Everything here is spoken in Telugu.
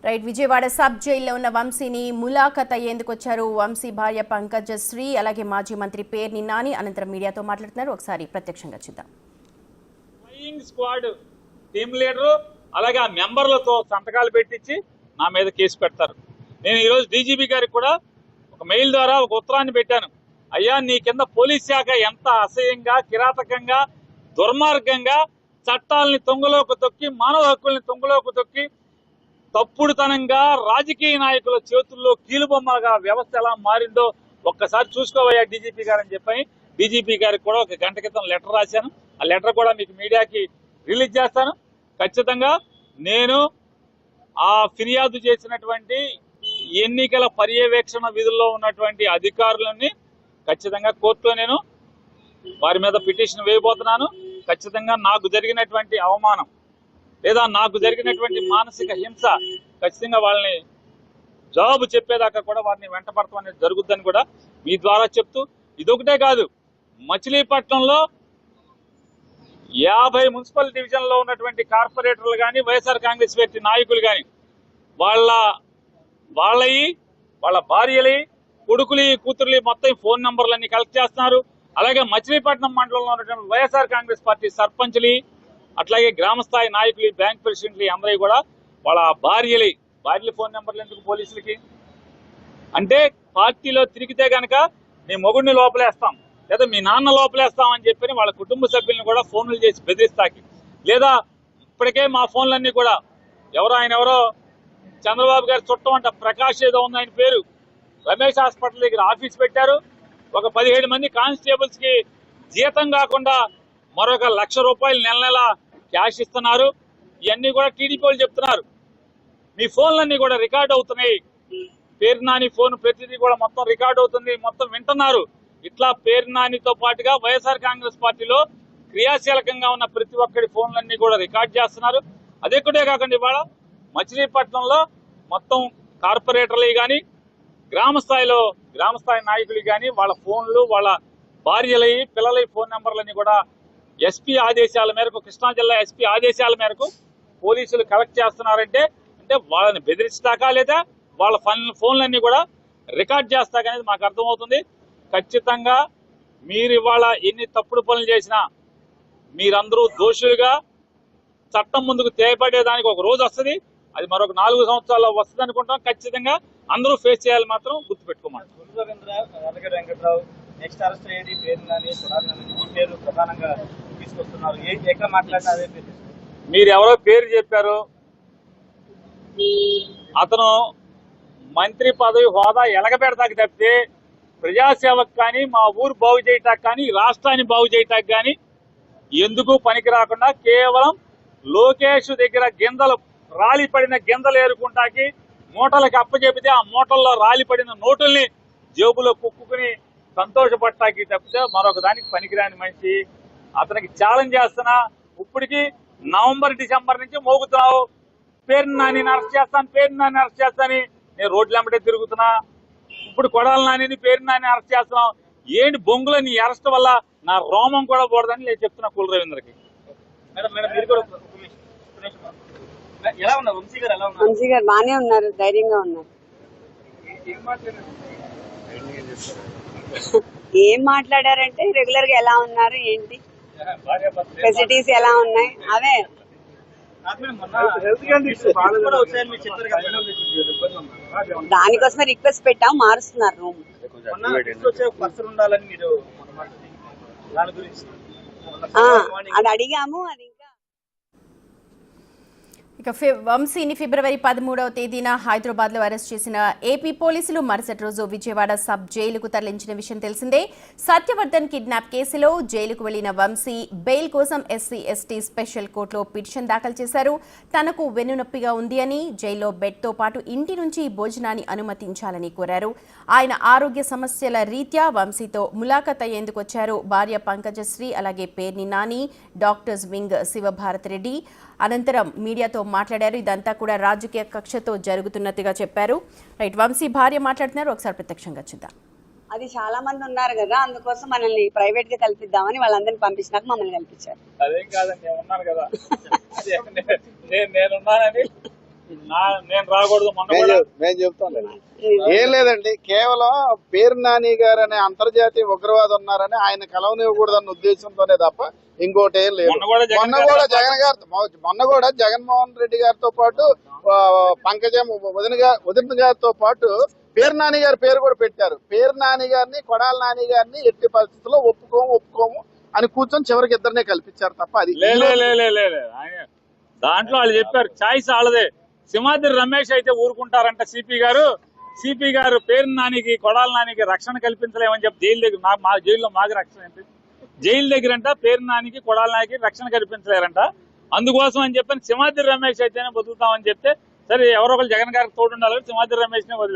రైట్ విజయవాడ సబ్ జైల్లో ఉన్న వంశీని ములాఖత్ అయ్యేందుకు వచ్చారు వంశీ భార్య పంకజశ్రీ అలాగే మాజీ మంత్రి పేర్ని నాని అనంతరం మీడియాతో మాట్లాడుతున్నారు. ఒకసారి ప్రత్యక్షంగా చూద్దాం. ఫ్లయింగ్ స్క్వాడ్ టీమ్ లీడర్ అలాగే ఆ మెంబర్లతో సంతకాలు పెట్టించి నా మీద కేసు పెడతారు. నేను ఈరోజు డీజీపీ గారికి కూడా ఒక మెయిల్ ద్వారా ఒక ఉత్తరాన్ని పెట్టాను. అయ్యా, నీ కింద పోలీస్ శాఖ ఎంత అసహ్యంగా కిరాతకంగా దుర్మార్గంగా చట్టాలని తొంగలోకి తొక్కి మానవ హక్కుల్ని తొంగలోకి తొక్కి తప్పుడుతనంగా రాజకీయ నాయకుల చేతుల్లో కీలుబొమ్మగా వ్యవస్థ ఎలా మారిందో ఒక్కసారి చూసుకోవయ్యా డీజీపీ గారు అని చెప్పని డీజీపీ గారికి కూడా ఒక గంట క్రితం లెటర్ రాశాను. ఆ లెటర్ కూడా మీకు మీడియాకి రిలీజ్ చేస్తాను. ఖచ్చితంగా నేను ఆ ఫిర్యాదు చేసినటువంటి ఎన్నికల పర్యవేక్షణ విధుల్లో ఉన్నటువంటి అధికారులని ఖచ్చితంగా కోర్టులో నేను వారి మీద పిటిషన్ వేయబోతున్నాను. ఖచ్చితంగా నాకు జరిగినటువంటి అవమానం లేదా నాకు జరిగినటువంటి మానసిక హింస ఖచ్చితంగా వాళ్ళని జవాబు చెప్పేదాకా కూడా వారిని వెంటపడటం అనేది జరుగుద్దని కూడా మీ ద్వారా చెప్తూ, ఇదొకటే కాదు, మచిలీపట్నంలో 50 మున్సిపల్ డివిజన్లో ఉన్నటువంటి కార్పొరేటర్లు కానీ వైఎస్ఆర్ కాంగ్రెస్ పార్టీ నాయకులు కానీ వాళ్ళ భార్యలు కొడుకులు కూతుర్లు మొత్తం ఫోన్ నంబర్లన్నీ కలెక్ట్ చేస్తున్నారు. అలాగే మచిలీపట్నం మండలంలో ఉన్నటువంటి వైఎస్ఆర్ కాంగ్రెస్ పార్టీ సర్పంచ్లు అట్లాగే గ్రామస్థాయి నాయకులు బ్యాంక్ ప్రెసిడెంట్లు అందరూ కూడా వాళ్ళ భార్యలు ఫోన్ నెంబర్లు ఎందుకు పోలీసులకి అంటే పార్టీలో తిరిగితే గనక మీ మొగుడిని లోపలేస్తాం లేదా మీ నాన్న లోపలేస్తాం అని చెప్పి వాళ్ళ కుటుంబ సభ్యులను కూడా ఫోన్లు చేసి బెదిరిస్తాకి, లేదా ఇప్పటికే మా ఫోన్లన్నీ కూడా ఎవరో చంద్రబాబు గారి చుట్టం అంట ప్రకాష్ ఏదో ఉంది ఆయన పేరు, రమేష్ హాస్పిటల్ దగ్గర ఆఫీస్ పెట్టారు. ఒక 17 మంది కానిస్టేబుల్స్ కి జీతం కాకుండా మరొక 1,00,000 రూపాయలు నెల క్యాష్ ఇస్తున్నారు. ఇవన్నీ కూడా టీడీపీ వాళ్ళు చెప్తున్నారు. మీ ఫోన్లన్నీ కూడా రికార్డ్ అవుతున్నాయి. పేరు నాని ఫోన్ ప్రతిదీ కూడా మొత్తం రికార్డ్ అవుతుంది, మొత్తం వింటున్నారు. ఇట్లా పేరు నానితో పాటుగా వైఎస్ఆర్ కాంగ్రెస్ పార్టీలో క్రియాశీలకంగా ఉన్న ప్రతి ఒక్కరి ఫోన్లన్నీ కూడా రికార్డ్ చేస్తున్నారు. అదొక్కటే కాకుండా ఇవాళ మచిలీపట్నంలో మొత్తం కార్పొరేటర్లు కానీ గ్రామస్థాయి నాయకులు కానీ వాళ్ళ ఫోన్లు వాళ్ళ భార్యల పిల్లల ఫోన్ నెంబర్లన్నీ కూడా ఎస్పీ ఆదేశాల మేరకు, కృష్ణా జిల్లా ఎస్పీ ఆదేశాల మేరకు పోలీసులు కలెక్ట్ చేస్తున్నారంటే అంటే వాళ్ళని బెదిరించడాకా లేదా వాళ్ళ ఫోన్లన్నీ కూడా రికార్డ్ చేస్తాకనేది మాకు అర్థమవుతుంది. ఖచ్చితంగా మీరు ఇవాళ ఎన్ని తప్పుడు పనులు చేసినా మీరందరూ దోషులుగా చట్టం ముందుకు తేపడేదానికి ఒక రోజు వస్తుంది. అది మరొక 4 సంవత్సరాల్లో వస్తుంది అనుకుంటాం. ఖచ్చితంగా అందరూ ఫేస్ చేయాలి, మాత్రం గుర్తుపెట్టుకోమంటారు. నెక్స్ట్ అరెస్ట్ అయ్యేది పేరు నాని, ఈ పేరు ప్రధానంగా తీసుకొస్తున్నారు. ఎక్కడ మాట్లాడినా అదే పేరు. మీరు ఎవరో పేరు చెప్పారు, అతను మంత్రి పదవి హోదా ఎలగబెడతాకి తప్పితే ప్రజాసేవకు కానీ మా ఊరు బాగు చేయటానికి కానీ రాష్ట్రాన్ని బాగు చేయటానికి కానీ ఎందుకు పనికి రాకుండా కేవలం లోకేష్ దగ్గర రాలిపడిన గింజలు ఏరుకుంటాకి మూటలకు అప్పచెపితే ఆ మూటల్లో రాలిపడిన నోటుల్ని జేబులో కుక్కుని సంతోషపడటానికి తప్పితే మరొక దానికి పనికిరాని మనిషి. అతనికి ఛాలెంజ్ చేస్తున్నా, ఇప్పటికి నవంబర్ డిసెంబర్ నుంచి మోగుతున్నావు, పేరు నాని అరెస్ట్ చేస్తాను నేను రోడ్లు వెంబడే తిరుగుతున్నా. ఇప్పుడు కొడాలి నాని పేరు నాని అరెస్ట్ చేస్తున్నావు ఏంటి బొంగులో నీ అరెస్ట్ వల్ల నా రోమం కూడా పోడదని నేను చెప్తున్నా కుల రవీంద్రకి. ఎలా ఉన్నారు వంశీ గారు? ఎలా ఉన్నారు? వంశీ గారు బాగానే ఉన్నారు, ధైర్యంగా ఉన్నారు. ఏం మాట్లాడారంటే రెగ్యులర్ గా ఎలా ఉన్నారు ఏంటి, ఫెసిలిటీస్ ఎలా ఉన్నాయి అవే. దానికోసమే రిక్వెస్ట్ పెట్టాం, మారుస్తున్నారు రూమ్. అది అడిగాము. అది ఇక వంశీని ఫిబ్రవరి 13వ తేదీన హైదరాబాద్లో అరెస్ట్ చేసిన ఏపీ పోలీసులు మరుసటి రోజు విజయవాడ సబ్ జైలుకు తరలించిన విషయం తెలిసిందే. సత్యవర్ధన్ కిడ్నాప్ కేసులో జైలుకు వెళ్లిన వంశీ బెయిల్ కోసం ఎస్సీ ఎస్టీ స్పెషల్ కోర్టులో పిటిషన్ దాఖలు చేశారు. తనకు వెన్నునొప్పిగా ఉంది అని, జైల్లో బెడ్తో పాటు ఇంటి నుంచి భోజనాన్ని అనుమతించాలని కోరారు. ఆయన ఆరోగ్య సమస్యల రీత్యా వంశీతో ములాఖత్ అయ్యేందుకు వచ్చారు భార్య పంకజశ్రీ అలాగే పేర్ని నాని, డాక్టర్స్ వింగ్ శివభారత్ రెడ్డి. అనంతరం మీడియాతో మాట్లాడారు. ఇదంతా కూడా రాజకీయ కక్షతో జరుగుతున్నట్టుగా చెప్పారు. రైట్, వంశీ భార్య మాట్లాడుతున్నారు, ఒకసారి ప్రత్యక్షంగా చూద్దాం. అది చాలా మంది ఉన్నారు కదా, అందుకోసం మనల్ని ప్రైవేట్ గా కల్పిద్దామని వాళ్ళందరినీ పంపించినాక మమ్మల్ని కల్పించారు. అదేం కాదండి, నేను ఉన్నాను కదా, నేనున్నానని నేను రాకూడదు మొన్న కూడా నేను చెప్తాను. ఏం లేదండి, కేవలం పేరు నాని గారు అనే అంతర్జాతీయ ఉగ్రవాది ఉన్నారని ఆయన కలవనివ్వకూడదన్న ఉద్దేశంతోనే తప్ప ఇంకోటి ఏం లేదు. మొన్న కూడా మొన్న కూడా జగన్మోహన్ రెడ్డి గారితో పాటు పంకజం వదిన గారితో పాటు పేరు నాని గారి పేరు కూడా పెట్టారు. పేరు నాని గారిని, కొడాల నాని గారిని ఎట్టి పరిస్థితుల్లో ఒప్పుకోము అని కూర్చొని చివరికి ఇద్దరినే కల్పించారు తప్ప అది దాంట్లో వాళ్ళు చెప్పారు చాయిస్ వాళ్ళదే. సింహాద్రి రమేష్ అయితే ఊరుకుంటారంట సిపి గారు పేరు నానికి, కొడాల నానికి రక్షణ కల్పించలేమని చెప్పి జైలు దగ్గర మా జైల్లో మాకు రక్షణ ఏంటి, జైలు దగ్గర అంట పేరు నానికి, కొడాల నానికి రక్షణ కల్పించలేరంట. అందుకోసం అని చెప్పని సింహాద్రి రమేష్ అయితేనే బతుకుతామని చెప్తే సరే ఎవరో ఒకరు జగన్ గారికి తోడు ఉండాలని సింహాద్రి రమేష్ నే వదిలేదు.